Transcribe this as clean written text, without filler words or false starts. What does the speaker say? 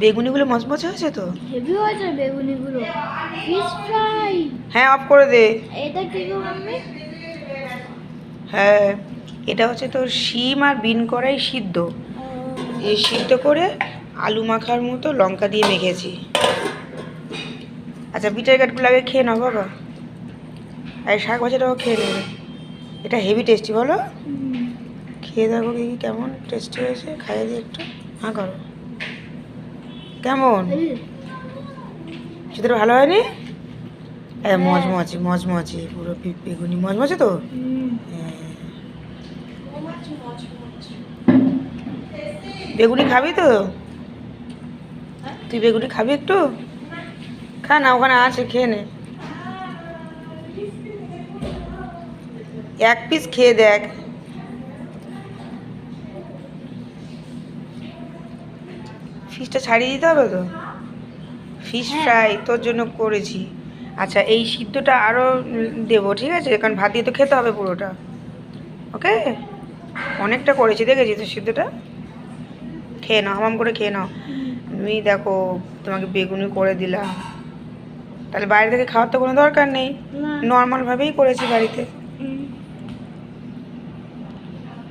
বেগুনিগুলো মচমচে হয়েছে তো? হেভি হয়েছে বেগুনিগুলো। Fish fry. হ্যাঁ, অফ করে দে। এটা কি গো মাম্মি? হ্যাঁ, এটা হচ্ছে তোর শিম আর বিন করাই সিদ্ধ। এই সিদ্ধ করে আলু মাখার মতো লঙ্কা দিয়ে মেখেছি। আচ্ছা, বিটের গাঠগুলো আগে খেয়ে নাও বাবা, আর শাক ভাজাটাও খেয়ে নেবে। এটা হেভি টেস্টি, বলো? খেয়ে দেখো কি কেমন টেস্টি হয়েছে, খাইয়ে দিই একটু। হ্যাঁ করো। কেমন? সেটা ভালো হয়নি? হ্যাঁ, মজমচে মজমচে পুরো বেগুনি মজমচে তো। হ্যাঁ। বেগুনি খাবি তো? তুই বেগুনি খাবি একটু? খা না, ওখানে আছে, খেয়ে নে। এক পিস খেয়ে দেখ। ফিশটা ছাড়িয়ে দিতে হবে তো। ফিশ ফ্রাই তোর জন্য করেছি। আচ্ছা, এই সিদ্ধটা আরও দেবো, ঠিক আছে? কারণ ভাত দিয়ে তো খেতে হবে পুরোটা। ওকে, অনেকটা করেছি, দেখেছি তো সিদ্ধটা। খেয়ে নাও, হামাম করে খেয়ে নাও। আমি দেখো তোমাকে বেগুনি করে দিলাম, তাহলে বাইরে থেকে খাওয়ার তো কোনো দরকার নেই, নর্মালভাবেই করেছি বাড়িতে।